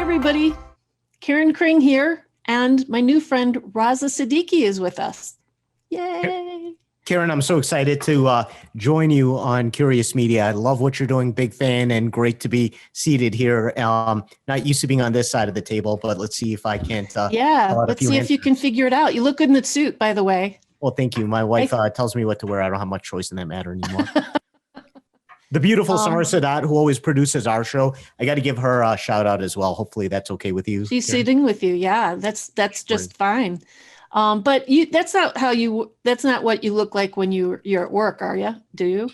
everybody. Kring here, and my new friend Raza Siddiqui is with us. Yay! Karen, I'm so excited to join you on Curious Media. I love what you're doing, big fan, and great to be seated here. Not used to being on this side of the table, but let's see if I can't. Let's see if you can figure it out. You look good in the suit, by the way. Well, thank you. My wife tells me what to wear. I don't have much choice in that matter anymore. The beautiful Raza Siddiqui, who always produces our show. I got to give her a shout out as well. Hopefully that's okay with you. She's sitting with you. Yeah, that's just fine. But that's not what you look like when you're at work, are you? Do you?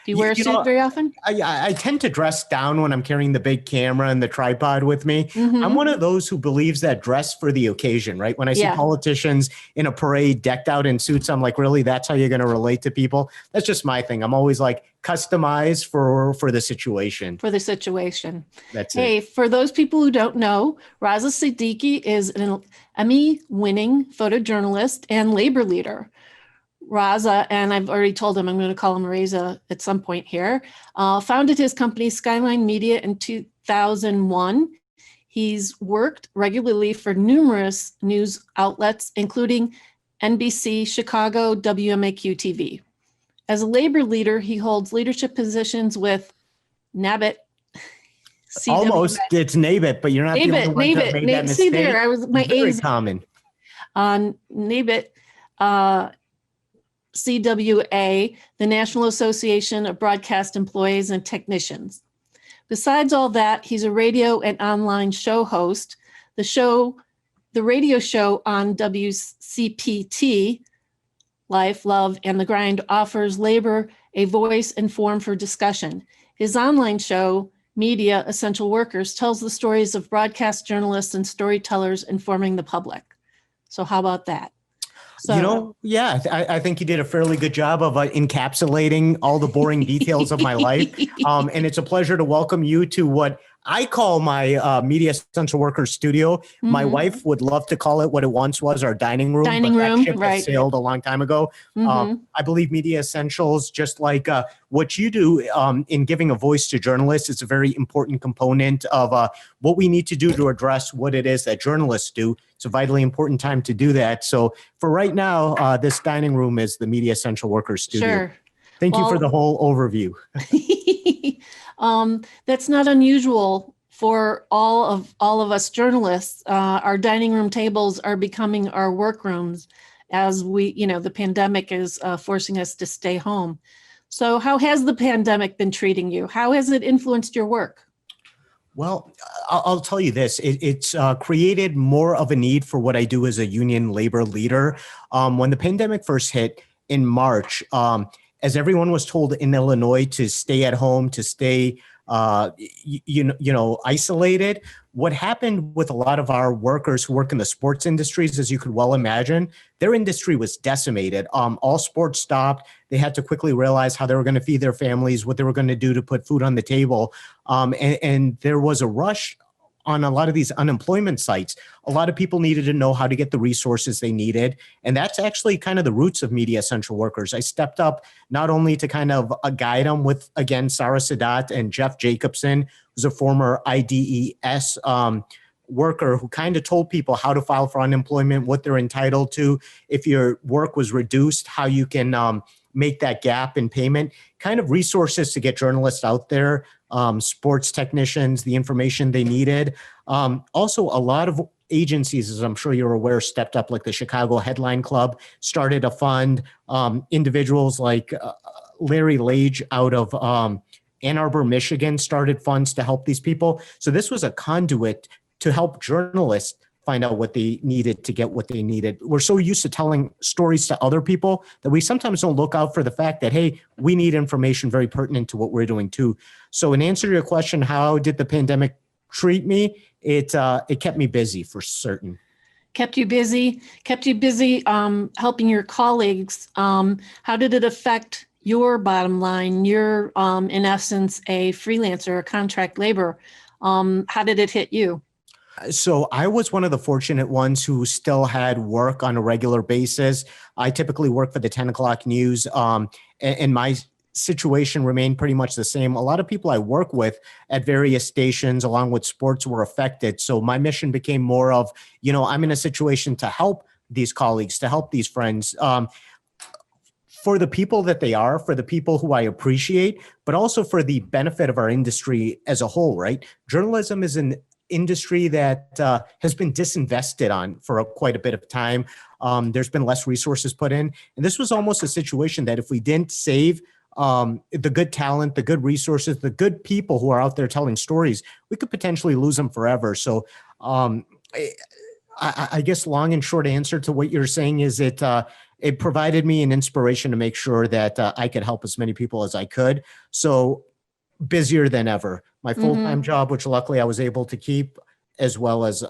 Do you wear a suit very often? I tend to dress down when I'm carrying the big camera and the tripod with me. Mm-hmm. I'm one of those who believes that dress for the occasion, right? When I see politicians in a parade decked out in suits, I'm like, really, that's how you're going to relate to people? That's just my thing. I'm always like, customize for the situation. For the situation. That's it. Hey, for those people who don't know, Raza Siddiqui is an Emmy-winning photojournalist and labor leader. Raza, and I've already told him I'm going to call him Raza at some point here, founded his company Skyline Media in 2001. He's worked regularly for numerous news outlets, including NBC, Chicago, WMAQ TV. As a labor leader, he holds leadership positions with NABIT. Almost, it's NABIT, but you're not the only one that made that mistake. See there, my A is common. On NABIT, CWA, the National Association of Broadcast Employees and Technicians. Besides all that, he's a radio and online show host. The radio show on WCPT, Life, Love, and the Grind, offers labor a voice and forum for discussion. His online show, Media Essential Workers, tells the stories of broadcast journalists and storytellers informing the public. So how about that? So, I think you did a fairly good job of encapsulating all the boring details of my life. And it's a pleasure to welcome you to what I call my Media Essential Workers studio. Mm-hmm. My wife would love to call it what it once was, our dining room. That ship has sailed a long time ago. Mm-hmm. I believe Media Essentials, just like what you do in giving a voice to journalists, is a very important component of what we need to do to address what it is that journalists do. It's a vitally important time to do that. So for right now, this dining room is the Media Essential Workers studio. Sure. Thank you for the whole overview. That's not unusual for all of us journalists. Our dining room tables are becoming our workrooms as the pandemic is forcing us to stay home. So how has the pandemic been treating you? How has it influenced your work? Well, I'll tell you this. It's created more of a need for what I do as a union labor leader. When the pandemic first hit in March, as everyone was told in Illinois to stay at home, to stay, isolated, what happened with a lot of our workers who work in the sports industries, as you could well imagine, their industry was decimated. All sports stopped. They had to quickly realize how they were going to feed their families, what they were going to do to put food on the table. And there was a rush on a lot of these unemployment sites. A lot of people needed to know how to get the resources they needed. And that's actually kind of the roots of Media Essential Workers. I stepped up not only to kind of guide them with, again, Raza Siddiqui and Jeff Jacobson, who's a former IDES worker who kind of told people how to file for unemployment, what they're entitled to, if your work was reduced, how you can make that gap in payment, kind of resources to get journalists out there, sports technicians, the information they needed. Also, a lot of agencies, as I'm sure you're aware, stepped up, like the Chicago Headline Club, started a fund. Individuals like Larry Lage out of Ann Arbor, Michigan, started funds to help these people. So this was a conduit to help journalists find out what they needed to get what they needed. We're so used to telling stories to other people that we sometimes don't look out for the fact that, hey, we need information very pertinent to what we're doing too. So in answer to your question, how did the pandemic treat me? It kept me busy for certain. Kept you busy helping your colleagues. How did it affect your bottom line? You're in essence a freelancer, a contract labor. How did it hit you? So I was one of the fortunate ones who still had work on a regular basis. I typically work for the 10 o'clock news, and my situation remained pretty much the same. A lot of people I work with at various stations along with sports were affected. So my mission became more of, I'm in a situation to help these colleagues, to help these friends, for the people that they are, for the people who I appreciate, but also for the benefit of our industry as a whole, right? Journalism is an industry that has been disinvested on for quite a bit of time. There's been less resources put in. And this was almost a situation that if we didn't save the good talent, the good resources, the good people who are out there telling stories, we could potentially lose them forever. So I guess long and short answer to what you're saying is it provided me an inspiration to make sure that I could help as many people as I could. So busier than ever. My full-time job, which luckily I was able to keep, as well as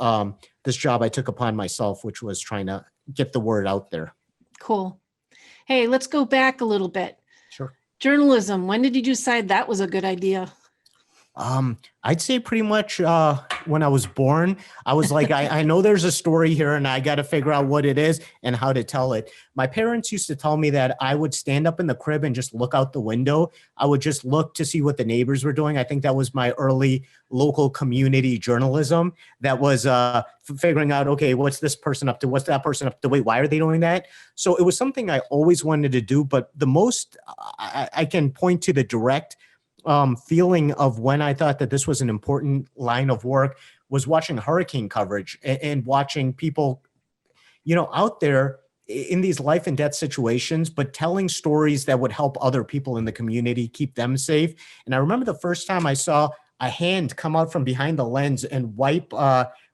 this job I took upon myself, which was trying to get the word out there. Cool. Hey, let's go back a little bit. Sure. Journalism. When did you decide that was a good idea? I'd say pretty much when I was born. I was like, I know there's a story here and I got to figure out what it is and how to tell it. My parents used to tell me that I would stand up in the crib and just look out the window. I would just look to see what the neighbors were doing. I think that was my early local community journalism that was figuring out, okay, what's this person up to? What's that person up to? Wait, why are they doing that? So it was something I always wanted to do. But the most I can point to the direct feeling of when I thought that this was an important line of work was watching hurricane coverage and watching people, out there in these life and death situations, but telling stories that would help other people in the community, keep them safe. And I remember the first time I saw a hand come out from behind the lens and wipe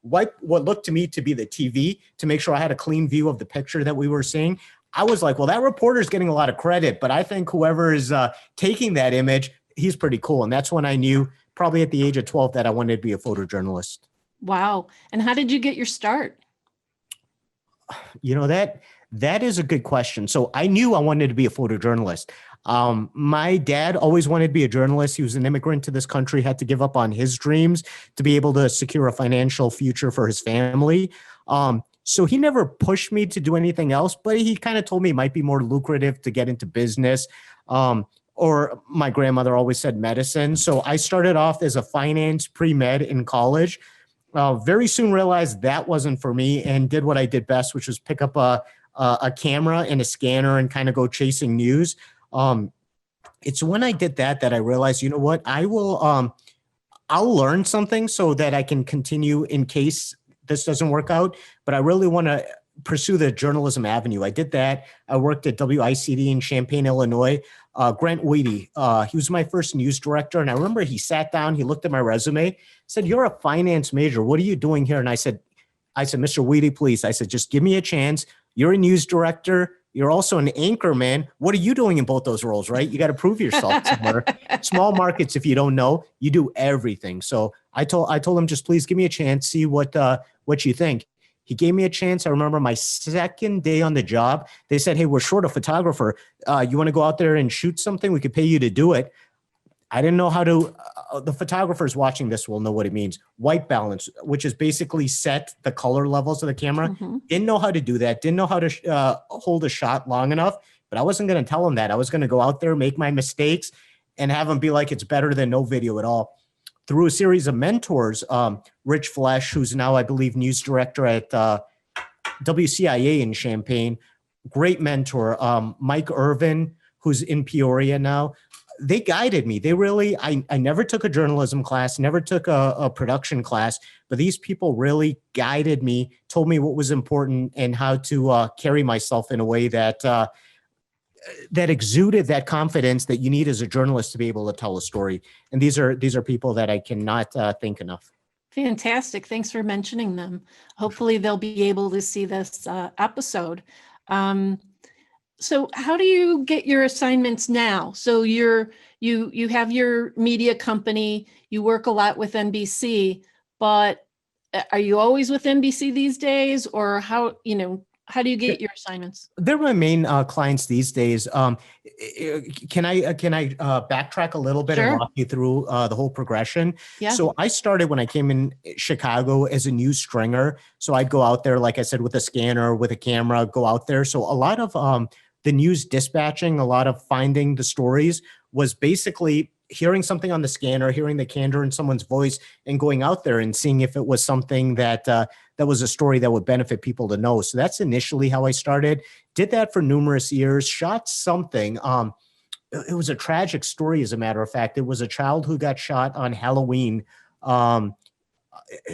what looked to me to be the TV to make sure I had a clean view of the picture that we were seeing. I was like, well, that reporter's getting a lot of credit, but I think whoever is taking that image, he's pretty cool. And that's when I knew, probably at the age of 12, that I wanted to be a photojournalist. Wow. And how did you get your start? That is a good question. So I knew I wanted to be a photojournalist. My dad always wanted to be a journalist. He was an immigrant to this country, had to give up on his dreams to be able to secure a financial future for his family. So he never pushed me to do anything else, but he kind of told me it might be more lucrative to get into business. Or my grandmother always said medicine. So I started off as a finance pre-med in college. Very soon realized that wasn't for me and did what I did best, which was pick up a camera and a scanner and kind of go chasing news. It's when I did that I realized, you know what, I'll learn something so that I can continue in case this doesn't work out. But I really want to pursue the journalism avenue. I did that. I worked at WICD in Champaign, Illinois. Grant Weedy, he was my first news director. And I remember he sat down, he looked at my resume, said, "You're a finance major. What are you doing here?" And I said, "Mr. Weedy, please." I said, "Just give me a chance. You're a news director. You're also an anchor man. What are you doing in both those roles, right? You got to prove yourself somewhere." Small markets, if you don't know, you do everything. So I told him, just please give me a chance, see what you think. He gave me a chance. I remember my second day on the job, they said, "Hey, we're short a photographer. You want to go out there and shoot something? We could pay you to do it." I didn't know how to, the photographers watching this will know what it means. White balance, which is basically set the color levels of the camera. Mm-hmm. Didn't know how to do that. Didn't know how to hold a shot long enough, but I wasn't going to tell him that. I was going to go out there, make my mistakes, and have him be like, it's better than no video at all. Through a series of mentors, Rich Flesh, who's now, I believe, news director at WCIA in Champaign, great mentor. Mike Irvin, who's in Peoria now, they guided me. They really, I never took a journalism class, never took a production class, but these people really guided me, told me what was important and how to carry myself in a way that exuded that confidence that you need as a journalist to be able to tell a story. And these are people that I cannot thank enough. Fantastic. Thanks for mentioning them. Hopefully they'll be able to see this episode. So how do you get your assignments now? So you have your media company, you work a lot with NBC, but are you always with NBC these days, or how do you get your assignments? They're my main clients these days. Can I backtrack a little bit Sure. and walk you through the whole progression? Yeah. So I started when I came in Chicago as a news stringer. So I'd go out there, like I said, with a scanner, with a camera, go out there. So a lot of the news dispatching, a lot of finding the stories was basically hearing something on the scanner, hearing the candor in someone's voice, and going out there and seeing if it was something that that was a story that would benefit people to know. So that's initially how I started. Did that for numerous years. Shot something. It was a tragic story, as a matter of fact. It was a child who got shot on Halloween,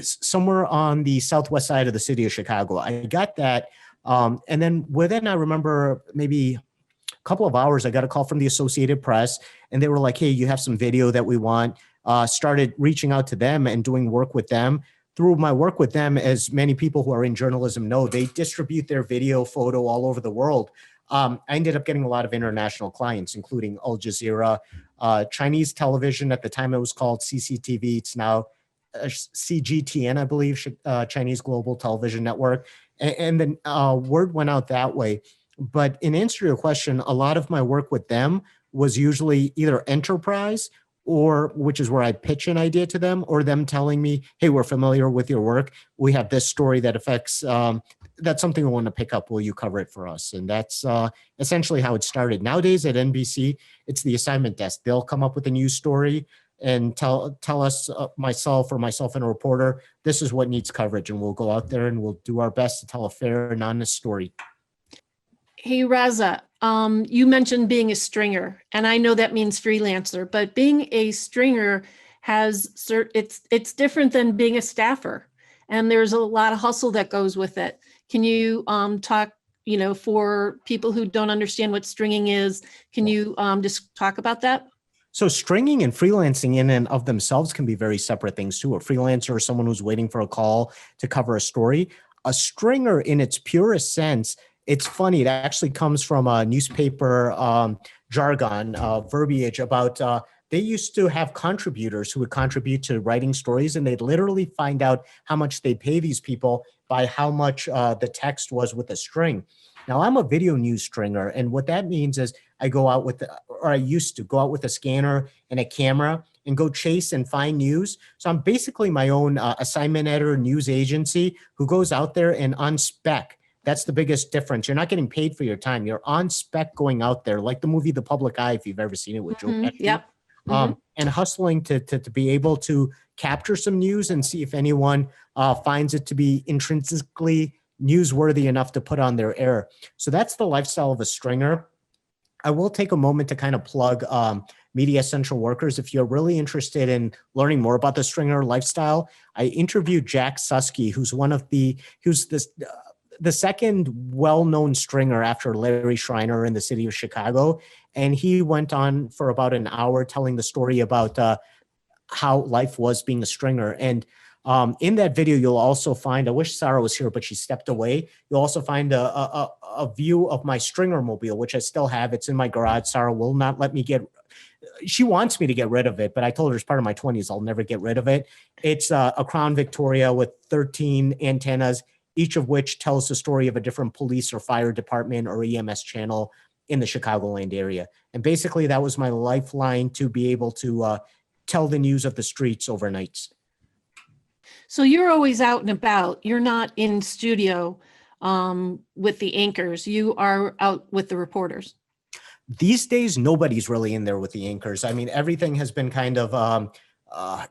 somewhere on the southwest side of the city of Chicago. I got that. And then within, I remember maybe couple of hours, I got a call from the Associated Press, and they were like, hey, you have some video that we want. Started reaching out to them and doing work with them. Through my work with them, as many people who are in journalism know, they distribute their video photo all over the world. I ended up getting a lot of international clients, including Al Jazeera, Chinese television. At the time, it was called CCTV. It's now CGTN, I believe, Chinese Global Television Network. And then word went out that way. But in answer to your question, a lot of my work with them was usually either enterprise, or which is where I pitch an idea to them, or them telling me, hey, we're familiar with your work. We have this story that affects, that's something we want to pick up. Will you cover it for us? And that's essentially how it started. Nowadays at NBC, it's the assignment desk. They'll come up with a news story and tell us, myself and a reporter, this is what needs coverage. And we'll go out there and we'll do our best to tell a fair and honest story. Hey, Raza, you mentioned being a stringer, and I know that means freelancer, but being a stringer it's different than being a staffer, and there's a lot of hustle that goes with it. Can you talk, for people who don't understand what stringing is, can you just talk about that? So stringing and freelancing in and of themselves can be very separate things too. A freelancer is someone who's waiting for a call to cover a story. A stringer, in its purest sense, it's funny. It actually comes from a newspaper jargon, verbiage about they used to have contributors who would contribute to writing stories, and they'd literally find out how much they pay these people by how much the text was with a string. Now, I'm a video news stringer, and what that means is I used to go out with a scanner and a camera and go chase and find news. So I'm basically my own assignment editor, news agency, who goes out there and on spec. That's the biggest difference. You're not getting paid for your time. You're on spec going out there, like the movie The Public Eye, if you've ever seen it with Joe Pesci. Yep. And hustling to be able to capture some news and see if anyone finds it to be intrinsically newsworthy enough to put on their air. So that's the lifestyle of a stringer. I will take a moment to kind of plug Media Essential Workers. If you're really interested in learning more about the stringer lifestyle, I interviewed Jack Susky, who's the second well-known stringer after Larry Schreiner in the city of Chicago. And he went on for about an hour telling the story about how life was being a stringer. And in that video, you'll also find, I wish Sarah was here, but she stepped away. You'll also find a view of my stringer mobile, which I still have. It's in my garage. Sarah will not let me she wants me to get rid of it, but I told her as part of my 20s, I'll never get rid of it. It's a Crown Victoria with 13 antennas, each of which tells the story of a different police or fire department or EMS channel in the Chicagoland area. And basically that was my lifeline to be able to tell the news of the streets overnights. So you're always out and about. You're not in studio with the anchors. You are out with the reporters. These days, nobody's really in there with the anchors. I mean, everything has been kind of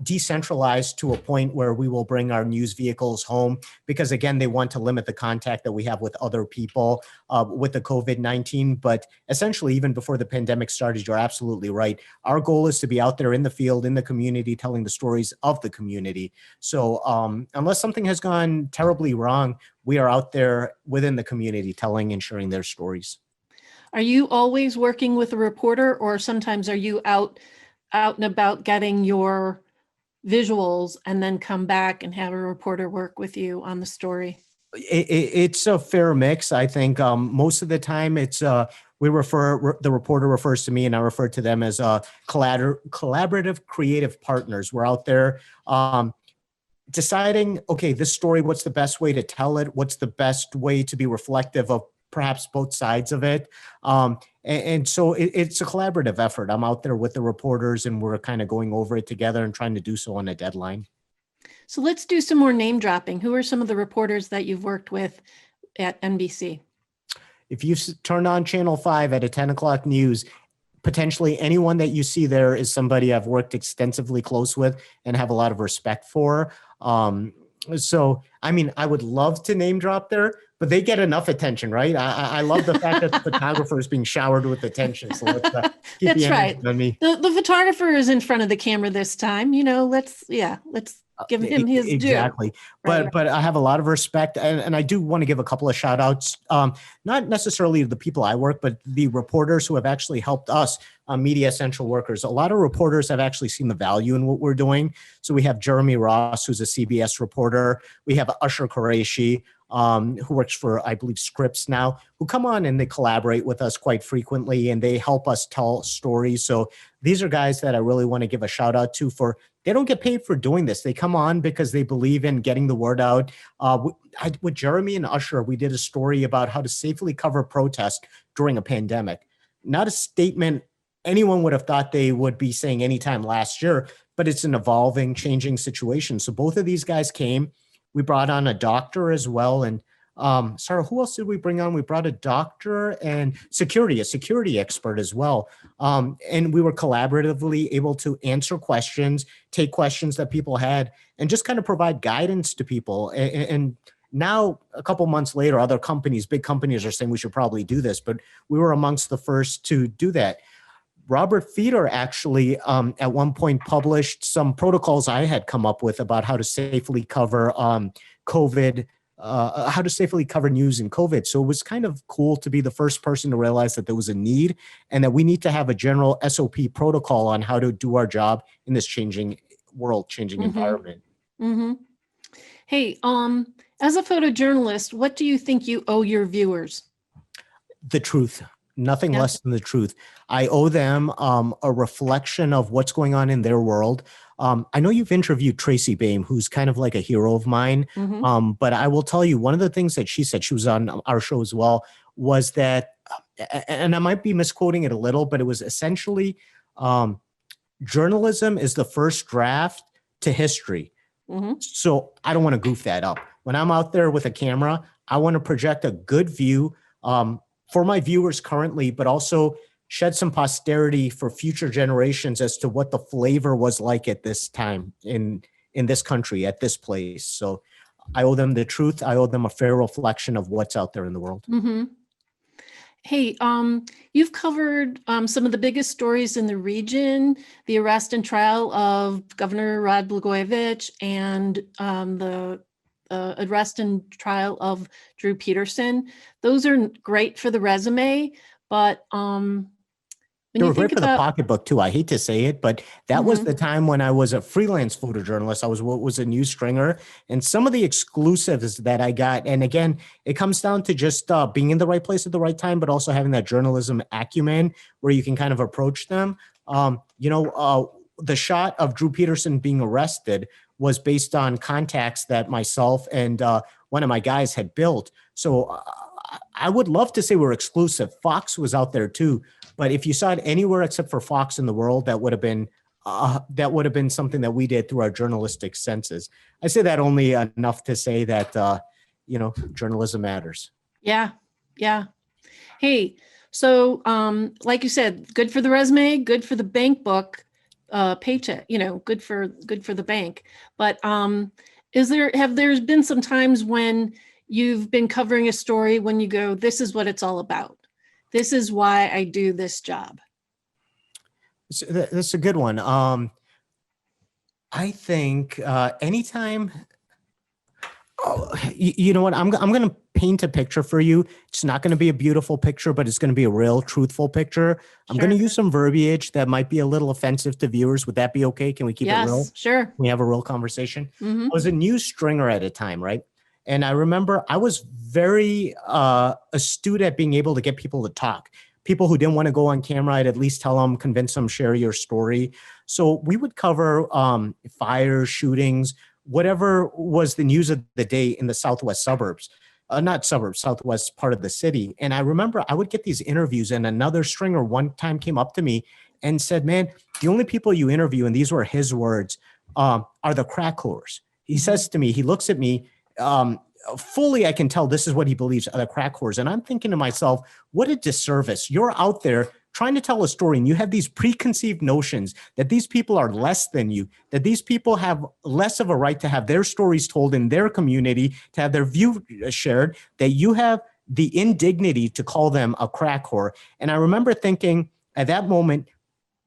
decentralized to a point where we will bring our news vehicles home because, again, they want to limit the contact that we have with other people with the COVID-19. But essentially, even before the pandemic started, you're absolutely right. Our goal is to be out there in the field, in the community, telling the stories of the community. So unless something has gone terribly wrong, we are out there within the community telling and sharing their stories. Are you always working with a reporter, or sometimes are you out and about getting your visuals and then come back and have a reporter work with you on the story? It's a fair mix. I think most of the time it's the reporter refers to me and I refer to them as collaborative creative partners. We're out there deciding, okay, this story, what's the best way to tell it? What's the best way to be reflective of perhaps both sides of it. And so it's a collaborative effort. I'm out there with the reporters and we're kind of going over it together and trying to do so on a deadline. So let's do some more name dropping. Who are some of the reporters that you've worked with at NBC? If you turn on Channel 5 at a 10 o'clock news, potentially anyone that you see there is somebody I've worked extensively close with and have a lot of respect for. So, I mean, I would love to name drop there, but they get enough attention, right? I love the fact that the photographer is being showered with attention. So let's keep That's the right. energy on me. The photographer is in front of the camera this time. Let's give him his due. Exactly. But I have a lot of respect, and I do want to give a couple of shout outs, not necessarily to the people I work, but the reporters who have actually helped us, media essential workers. A lot of reporters have actually seen the value in what we're doing. So we have Jeremy Ross, who's a CBS reporter. We have Usher Qureshi, who works for, I believe, Scripps now, who come on and they collaborate with us quite frequently and they help us tell stories. So these are guys that I really want to give a shout out to for, they don't get paid for doing this. They come on because they believe in getting the word out. With Jeremy and Usher, we did a story about how to safely cover protest during a pandemic. Not a statement anyone would have thought they would be saying anytime last year, but it's an evolving, changing situation. So both of these guys came. We brought on a doctor as well. And Sarah, who else did we bring on? We brought a doctor and a security expert as well. And we were collaboratively able to answer questions, take questions that people had, and just kind of provide guidance to people. And now, a couple months later, other companies, big companies are saying we should probably do this, but we were amongst the first to do that. Robert Feeder actually at one point published some protocols I had come up with about how to safely cover COVID, how to safely cover news in COVID. So it was kind of cool to be the first person to realize that there was a need and that we need to have a general SOP protocol on how to do our job in this changing world, changing environment. Mm-hmm. Hey, as a photojournalist, what do you think you owe your viewers? The truth. Nothing less than the truth. I owe them a reflection of what's going on in their world. I know you've interviewed Tracy Baim, who's kind of like a hero of mine. But I will tell you, one of the things that she said, she was on our show as well, was that, and I might be misquoting it a little, but it was essentially journalism is the first draft to history. So I don't want to goof that up. When I'm out there with a camera, I want to project a good view for my viewers currently, but also shed some posterity for future generations as to what the flavor was like at this time in this country, at this place. So I owe them the truth. I owe them a fair reflection of what's out there in the world. Hey, you've covered some of the biggest stories in the region, the arrest and trial of Governor Rod Blagojevich and the arrest and trial of Drew Peterson. Those are great for the resume, but they were great for the pocketbook too. I hate to say it, but that was the time when I was a freelance photojournalist. I was a news stringer, and some of the exclusives that I got, and again, it comes down to just being in the right place at the right time, but also having that journalism acumen where you can kind of approach them. The shot of Drew Peterson being arrested was based on contacts that myself and one of my guys had built. So I would love to say we're exclusive. Fox was out there too, but if you saw it anywhere except for Fox in the world, that would have been something that we did through our journalistic senses. I say that only enough to say that journalism matters. Yeah. Hey, so like you said, good for the resume, good for the bank book. Paycheck, good for the bank. But have there been some times when you've been covering a story when you go, this is what it's all about. This is why I do this job. That's a good one. I think anytime. Oh, you know what? I'm going to paint a picture for you. It's not going to be a beautiful picture, but it's going to be a real truthful picture. I'm going to use some verbiage that might be a little offensive to viewers. Would that be okay? Can we keep it real? Sure. Can we have a real conversation? I was a news stringer at a time, right? And I remember I was very astute at being able to get people to talk. People who didn't want to go on camera, I'd at least tell them, convince them, share your story. So we would cover fires, shootings, whatever was the news of the day in the southwest suburbs, southwest part of the city. And I remember I would get these interviews, and another stringer one time came up to me and said, man, the only people you interview, and these were his words, are the crack whores. He says to me, he looks at me, fully I can tell this is what he believes are the crack whores. And I'm thinking to myself, what a disservice. You're out there trying to tell a story and you have these preconceived notions that these people are less than you, that these people have less of a right to have their stories told in their community, to have their view shared, that you have the indignity to call them a crack whore. And I remember thinking at that moment,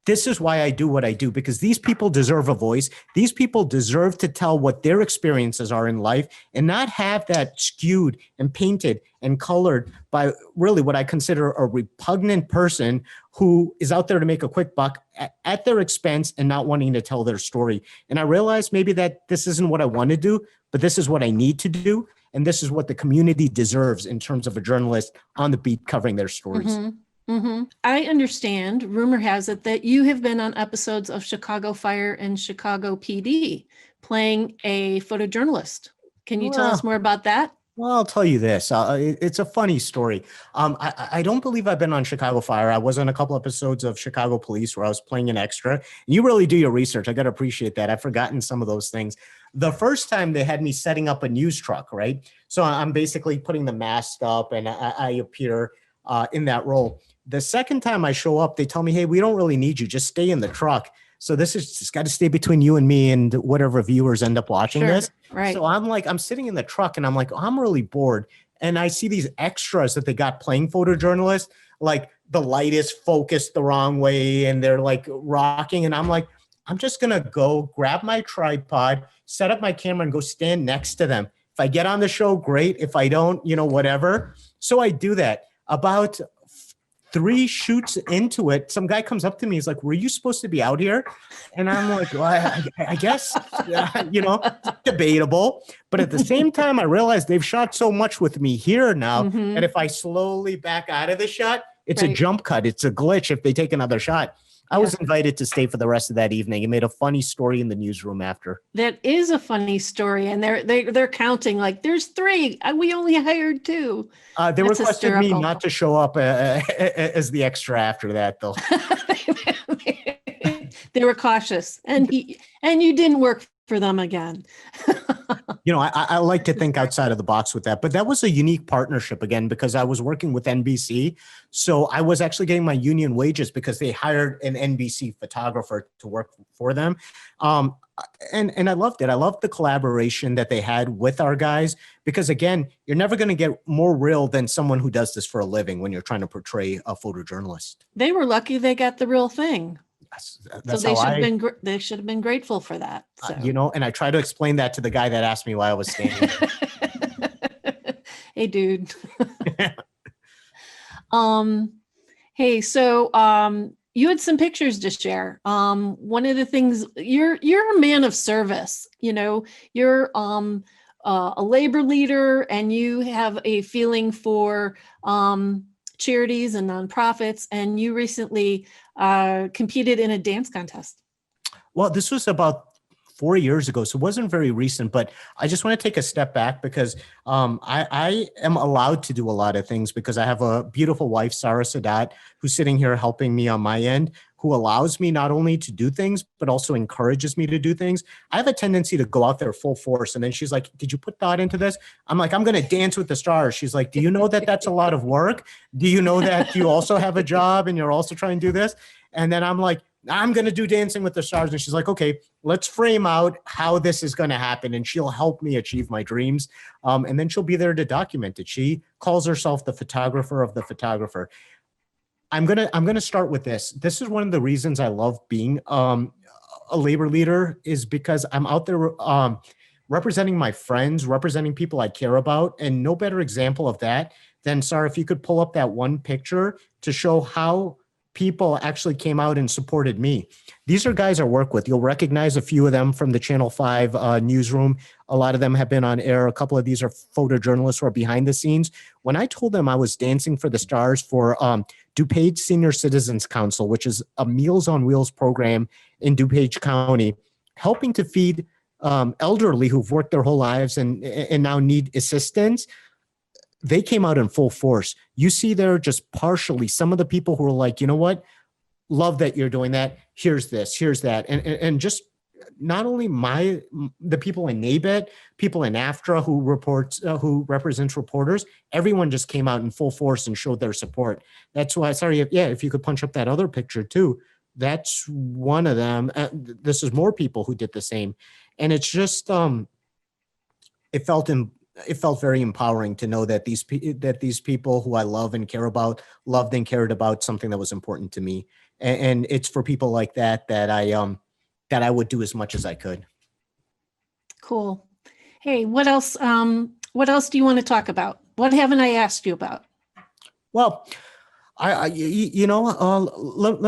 this is why I do what I do, because these people deserve a voice. These people deserve to tell what their experiences are in life and not have that skewed and painted and colored by really what I consider a repugnant person who is out there to make a quick buck at their expense and not wanting to tell their story. And I realized maybe that this isn't what I want to do, but this is what I need to do. And this is what the community deserves in terms of a journalist on the beat covering their stories. Mm-hmm. Mm-hmm. I understand, rumor has it, that you have been on episodes of Chicago Fire and Chicago PD playing a photojournalist. Can you tell us more about that? Well, I'll tell you this. It's a funny story. I don't believe I've been on Chicago Fire. I was on a couple episodes of Chicago Police where I was playing an extra. You really do your research. I got to appreciate that. I've forgotten some of those things. The first time they had me setting up a news truck, right? So I'm basically putting the mast up and I appear in that role. The second time I show up, they tell me, hey, we don't really need you. Just stay in the truck. So this is just got to stay between you and me and whatever viewers end up watching this. Right. So I'm sitting in the truck and I'm like, oh, I'm really bored. And I see these extras that they got playing photojournalists, like the light is focused the wrong way and they're like rocking. And I'm like, I'm just going to go grab my tripod, set up my camera and go stand next to them. If I get on the show, great. If I don't, whatever. So I do that. About 3 shoots into it, some guy comes up to me. He's like, were you supposed to be out here? And I'm like, well, I guess, debatable. But at the same time, I realized they've shot so much with me here now that if I slowly back out of the shot, it's a jump cut. It's a glitch if they take another shot. I was invited to stay for the rest of that evening. It made a funny story in the newsroom after. That is a funny story. And they're counting like there's 3. We only hired 2. They requested me not to show up as the extra after that, though. They were cautious, and you didn't work for them again. I like to think outside of the box with that, but that was a unique partnership again, because I was working with NBC. So I was actually getting my union wages because they hired an NBC photographer to work for them. And I loved it. I loved the collaboration that they had with our guys, because again, you're never going to get more real than someone who does this for a living when you're trying to portray a photojournalist. They were lucky they got the real thing. That's so they should have been grateful for that. So. And I try to explain that to the guy that asked me why I was standing. Hey, dude. Hey, so you had some pictures to share. One of the things, you're a man of service. You're a labor leader, and you have a feeling for charities and nonprofits, and you recently competed in a dance contest. Well, this was about 4 years ago, so it wasn't very recent, but I just want to take a step back because I am allowed to do a lot of things because I have a beautiful wife, Raza Siddiqui, who's sitting here helping me on my end, who allows me not only to do things, but also encourages me to do things. I have a tendency to go out there full force. And then she's like, did you put thought into this? I'm like, I'm going to dance with the stars. She's like, do you know that that's a lot of work? Do you know that you also have a job and you're also trying to do this? And then I'm like, I'm going to do Dancing with the Stars. And she's like, okay, let's frame out how this is going to happen. And she'll help me achieve my dreams. And then she'll be there to document it. She calls herself the photographer of the photographer. I'm gonna start with this. This is one of the reasons I love being a labor leader, is because I'm out there representing my friends, representing people I care about, and no better example of that than, Sarah, if you could pull up that one picture to show how people actually came out and supported me. These are guys I work with. You'll recognize a few of them from the Channel 5 newsroom. A lot of them have been on air. A couple of these are photojournalists who are behind the scenes. When I told them I was Dancing for the Stars for DuPage Senior Citizens Council, which is a Meals on Wheels program in DuPage County, helping to feed elderly who've worked their whole lives and now need assistance, they came out in full force. You see there just partially some of the people who are like, you know what? Love that you're doing that. Here's this, here's that. And just not only the people in NABIT, people in AFTRA who represents reporters, everyone just came out in full force and showed their support. That's why, if you could punch up that other picture too, that's one of them. This is more people who did the same. And it's just, it felt very empowering to know that these people who I love and care about loved and cared about something that was important to me. And it's for people like that I would do as much as I could. Cool. Hey, what else? What else do you want to talk about? What haven't I asked you about? Well, let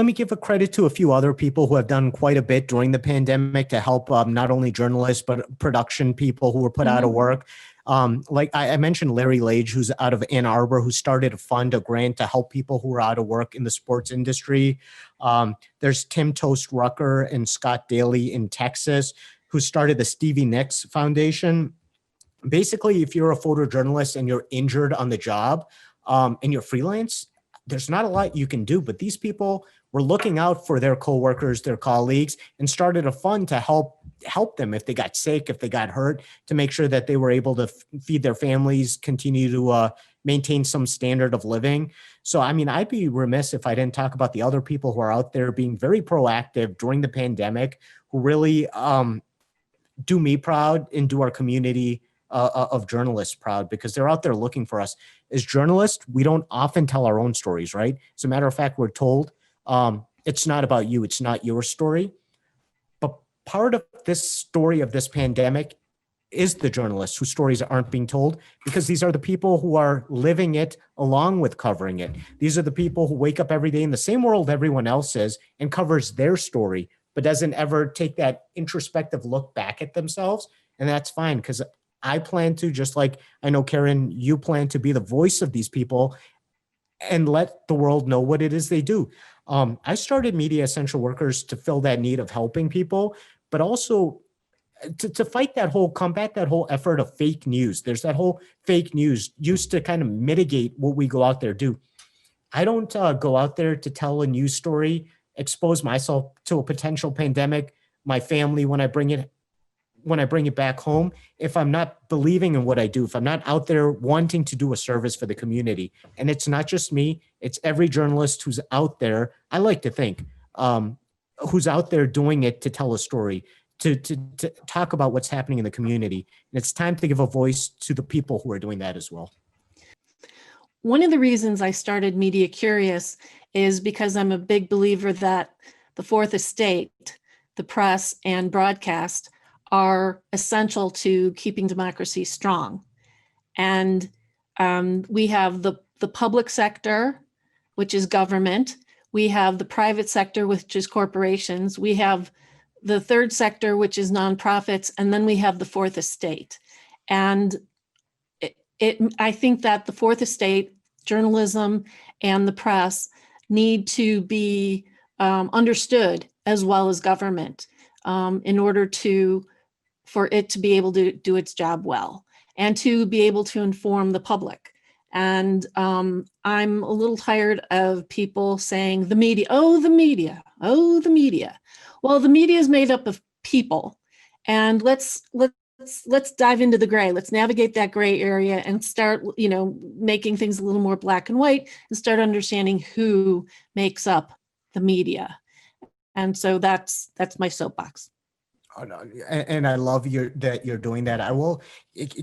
me give a credit to a few other people who have done quite a bit during the pandemic to help not only journalists, but production people who were put out of work. Like I mentioned Larry Lage, who's out of Ann Arbor, who started a grant to help people who are out of work in the sports industry. There's Tim Toast Rucker and Scott Daly in Texas, who started the Stevie Nicks Foundation. Basically, if you're a photojournalist and you're injured on the job and you're freelance, there's not a lot you can do, but these people were looking out for their coworkers, their colleagues, and started a fund to help them if they got sick, if they got hurt, to make sure that they were able to feed their families, continue to maintain some standard of living. So, I mean, I'd be remiss if I didn't talk about the other people who are out there being very proactive during the pandemic, who really do me proud and do our community of journalists proud, because they're out there looking for us. As journalists, we don't often tell our own stories, right? As a matter of fact, we're told it's not about you, it's not your story. But part of this story of this pandemic is the journalists whose stories aren't being told, because these are the people who are living it along with covering it. These are the people who wake up every day in the same world everyone else is and covers their story, but doesn't ever take that introspective look back at themselves. And that's fine, because I plan to, just like I know, Karen, you plan to be the voice of these people and let the world know what it is they do. I started Media Essential Workers to fill that need of helping people, but also to combat that whole effort of fake news. There's that whole fake news used to kind of mitigate what we go out there do. I don't go out there to tell a news story, expose myself to a potential pandemic, my family when I bring it back home, if I'm not believing in what I do, if I'm not out there wanting to do a service for the community. And it's not just me, it's every journalist who's out there, I like to think, who's out there doing it to tell a story, to talk about what's happening in the community. And it's time to give a voice to the people who are doing that as well. One of the reasons I started Media Curious is because I'm a big believer that the fourth estate, the press and broadcast, are essential to keeping democracy strong. And we have the public sector, which is government. We have the private sector, which is corporations. We have the third sector, which is nonprofits. And then we have the fourth estate. And I think that the fourth estate, journalism and the press, need to be understood as well as government in order for it to be able to do its job well and to be able to inform the public. And I'm a little tired of people saying the media, oh, the media, oh, the media. Well, the media is made up of people, and let's dive into the gray. Let's navigate that gray area and start, making things a little more black and white and start understanding who makes up the media. And so that's my soapbox. And I love that you're doing that.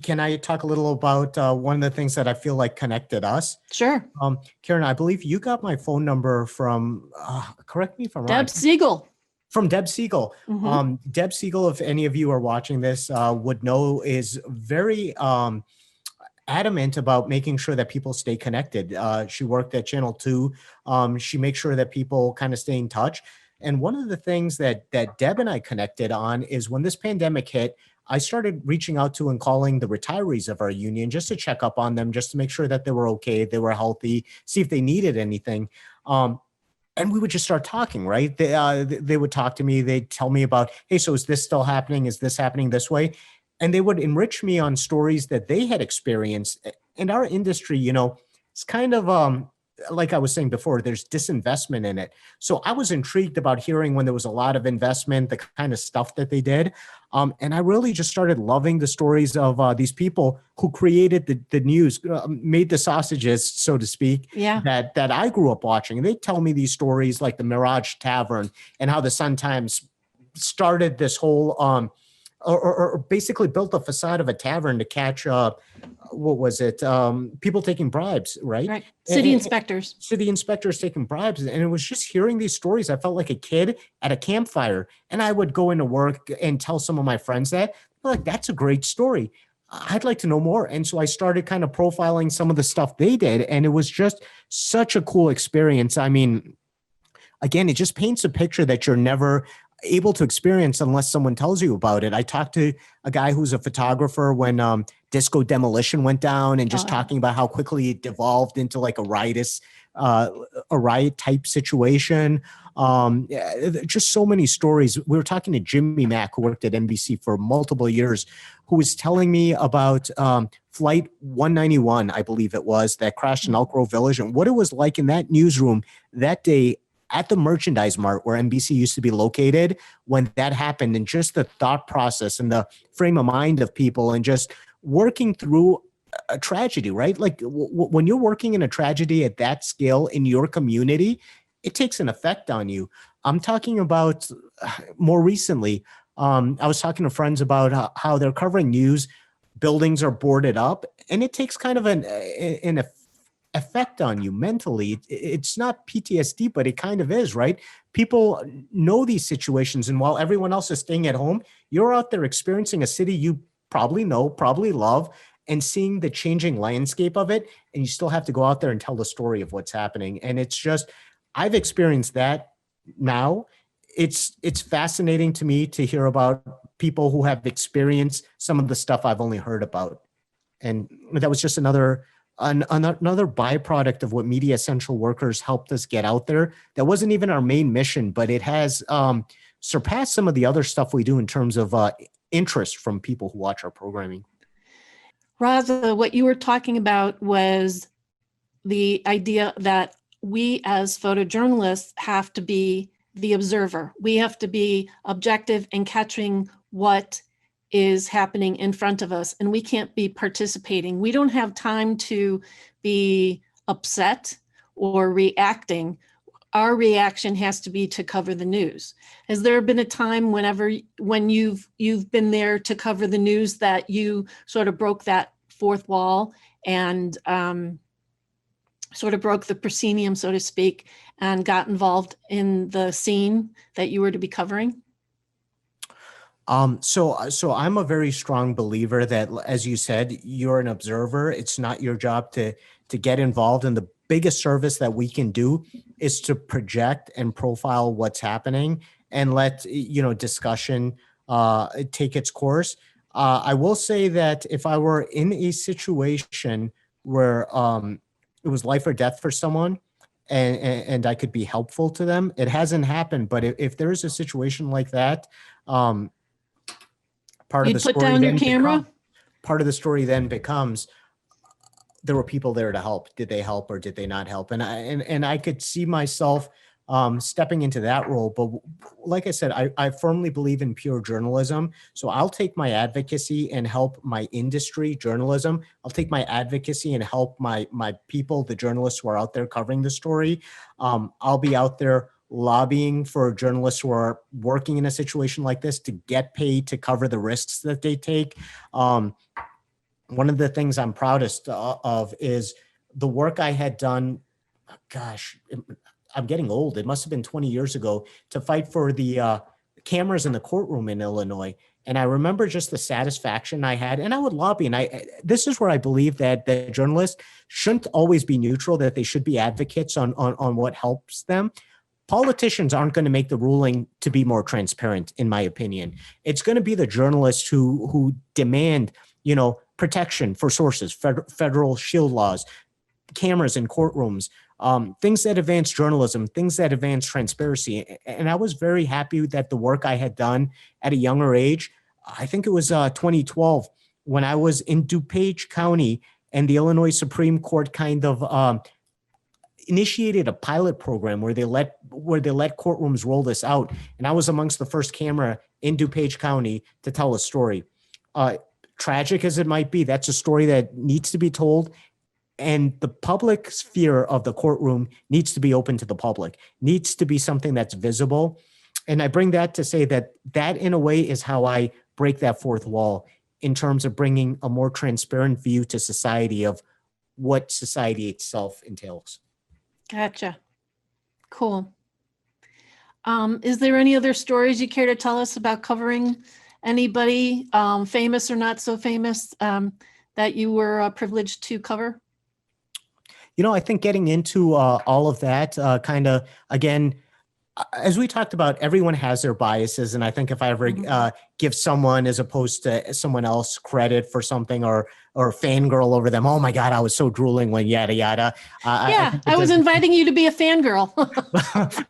Can I talk a little about one of the things that I feel like connected us? Sure. Karen, I believe you got my phone number from, correct me if I'm wrong. Deb Siegel. From Deb Siegel. Mm-hmm. Deb Siegel, if any of you are watching this, would know, is very adamant about making sure that people stay connected. She worked at Channel 2. She makes sure that people kind of stay in touch. And one of the things that Deb and I connected on is when this pandemic hit, I started reaching out to and calling the retirees of our union just to check up on them, just to make sure that they were okay, they were healthy, see if they needed anything. And we would just start talking, right? They would talk to me. They'd tell me about, hey, so is this still happening? Is this happening this way? And they would enrich me on stories that they had experienced. In our industry, it's kind of like I was saying before, there's disinvestment in it. So I was intrigued about hearing when there was a lot of investment, the kind of stuff that they did. And I really just started loving the stories of these people who created the news, made the sausages, so to speak, Yeah. that I grew up watching. And they tell me these stories like the Mirage Tavern and how the Sun Times started this whole or basically built a facade of a tavern to catch what was it? People taking bribes, right? Right. City inspectors. City inspectors taking bribes. And it was just hearing these stories. I felt like a kid at a campfire. And I would go into work and tell some of my friends that, like, that's a great story. I'd like to know more. And so I started kind of profiling some of the stuff they did. And it was just such a cool experience. I mean, again, it just paints a picture that you're never able to experience unless someone tells you about it. I talked to a guy who's a photographer when Disco Demolition went down, and just talking about how quickly it devolved into like a riot type situation. Just so many stories. We were talking to Jimmy Mack, who worked at NBC for multiple years, who was telling me about Flight 191, I believe it was, that crashed in Elk Grove Village, and what it was like in that newsroom that day at the Merchandise Mart where NBC used to be located when that happened, and just the thought process and the frame of mind of people and just working through a tragedy, right? Like when you're working in a tragedy at that scale in your community, it takes an effect on you. I'm talking about more recently. I was talking to friends about how they're covering news. Buildings are boarded up, and it takes kind of an effect on you mentally. It's not PTSD, but it kind of is, right? People know these situations, and while everyone else is staying at home, you're out there experiencing a city you probably know, probably love, and seeing the changing landscape of it, and you still have to go out there and tell the story of what's happening. And it's just, I've experienced that now. It's fascinating to me to hear about people who have experienced some of the stuff I've only heard about. And that was just another byproduct of what Media Essential Workers helped us get out there. That wasn't even our main mission, but it has surpassed some of the other stuff we do in terms of interest from people who watch our programming. Raza, what you were talking about was the idea that we as photojournalists have to be the observer. We have to be objective and catching what is happening in front of us, and we can't be participating. We don't have time to be upset or reacting. Our reaction has to be to cover the news. Has there been a time when you've been there to cover the news that you sort of broke that fourth wall and sort of broke the proscenium, so to speak, and got involved in the scene that you were to be covering? So I'm a very strong believer that, as you said, you're an observer. It's not your job to get involved. And the biggest service that we can do is to project and profile what's happening and let, discussion take its course. I will say that if I were in a situation where it was life or death for someone, and I could be helpful to them, it hasn't happened. But if there is a situation like that, part of the story, put down your camera. Part of the story then becomes, there were people there to help. Did they help or did they not help? And I could see myself stepping into that role. But like I said, I firmly believe in pure journalism. So I'll take my advocacy and help my industry, journalism. I'll take my advocacy and help my people, the journalists who are out there covering the story. I'll be out there lobbying for journalists who are working in a situation like this to get paid to cover the risks that they take. One of the things I'm proudest of is the work I had done. Gosh, I'm getting old. It must have been 20 years ago, to fight for the cameras in the courtroom in Illinois. And I remember just the satisfaction I had, and I would lobby. And this is where I believe that the journalists shouldn't always be neutral, that they should be advocates on what helps them. Politicians aren't going to make the ruling to be more transparent, in my opinion. It's going to be the journalists who demand, protection for sources, federal shield laws, cameras in courtrooms, things that advance journalism, things that advance transparency. And I was very happy that the work I had done at a younger age, I think it was 2012, when I was in DuPage County and the Illinois Supreme Court kind of initiated a pilot program where they let courtrooms roll this out. And I was amongst the first camera in DuPage County to tell a story. Tragic as it might be, that's a story that needs to be told. And the public sphere of the courtroom needs to be open to the public, needs to be something that's visible. And I bring that to say that in a way is how I break that fourth wall in terms of bringing a more transparent view to society of what society itself entails. Gotcha. Cool. Is there any other stories you care to tell us about covering anybody, famous or not so famous, that you were privileged to cover? I think getting into all of that kind of, again, as we talked about, everyone has their biases. And I think if I ever give someone as opposed to someone else credit for something or fangirl over them, oh my God, I was so drooling when yada, yada. I was inviting you to be a fangirl.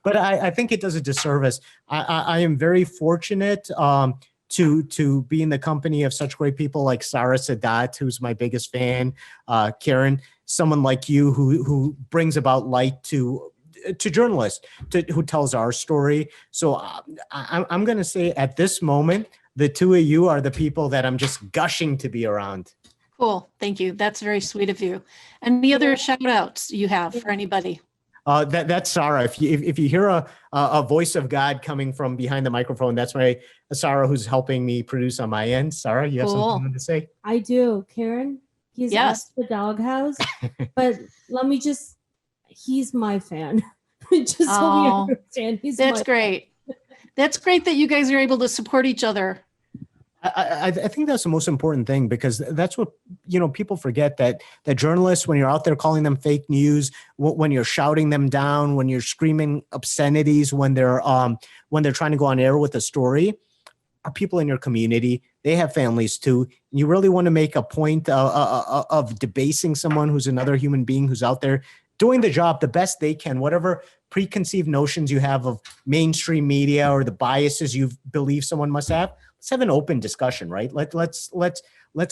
But I think it does a disservice. I am very fortunate to be in the company of such great people like Raza Siddiqui, who's my biggest fan, Karen, someone like you who brings about light to journalists who tells our story. So I'm going to say at this moment, the two of you are the people that I'm just gushing to be around. Cool. Thank you. That's very sweet of you. And the other shout outs you have for anybody? That's Sarah. If you hear a voice of God coming from behind the microphone, that's my Sarah who's helping me produce on my end. Sarah, you have something to say? I do. Karen, he's asked the doghouse, but let me just, he's my fan. Just so we understand. That's great. That's great that you guys are able to support each other. I think that's the most important thing, because that's what, people forget, that journalists, when you're out there calling them fake news, when you're shouting them down, when you're screaming obscenities, when they're trying to go on air with a story, are people in your community. They have families too. You really want to make a point of debasing someone who's another human being who's out there doing the job the best they can, whatever preconceived notions you have of mainstream media or the biases you believe someone must have. Let's have an open discussion, right? Let's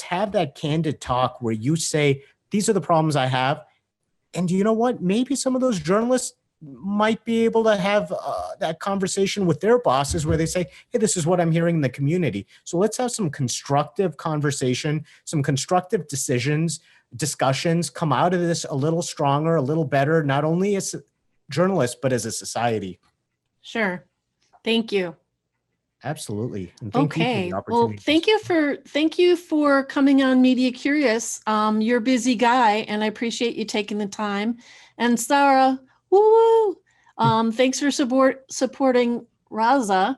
have that candid talk where you say, these are the problems I have. And you know what? Maybe some of those journalists might be able to have that conversation with their bosses where they say, hey, this is what I'm hearing in the community. So let's have some constructive conversation, some constructive discussions, come out of this a little stronger, a little better, not only as journalists, but as a society. Sure. Thank you. Absolutely. And thank you for the opportunity. Well, thank you for coming on Media Curious. You're a busy guy, and I appreciate you taking the time. And Sarah, woo! Thanks for supporting Raza.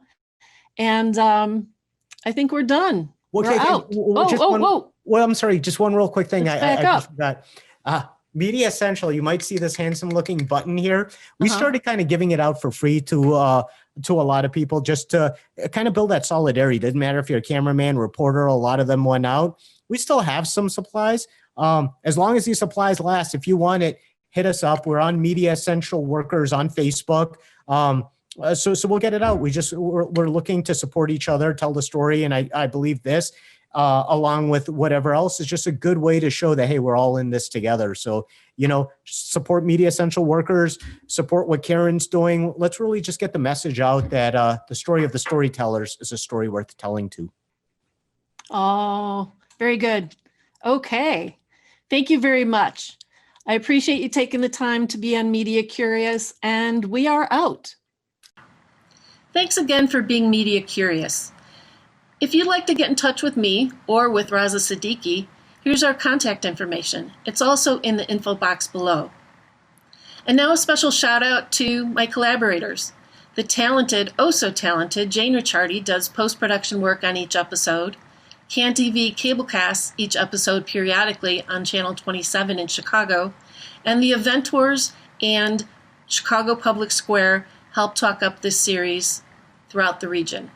And I think we're done. Okay, we're out. Whoa. Well, I'm sorry. Just one real quick thing. I just forgot. Media Essential. You might see this handsome-looking button here. We started kind of giving it out for free to a lot of people, just to kind of build that solidarity. Doesn't matter if you're a cameraman, reporter. A lot of them went out. We still have some supplies. As long as these supplies last, if you want it, hit us up. We're on Media Essential Workers on Facebook. So we'll get it out. We're looking to support each other, tell the story, and I believe this, along with whatever else, is just a good way to show that, hey, we're all in this together. So, support Media Essential Workers, support what Karen's doing. Let's really just get the message out that the story of the storytellers is a story worth telling too. Oh, very good. Okay. Thank you very much. I appreciate you taking the time to be on Media Curious, and we are out. Thanks again for being Media Curious. If you'd like to get in touch with me or with Raza Siddiqui, here's our contact information. It's also in the info box below. And now a special shout out to my collaborators. The talented, oh so talented, Jane Ricciardi does post-production work on each episode. CanTV cablecasts each episode periodically on Channel 27 in Chicago. And the Eventors and Chicago Public Square help talk up this series throughout the region.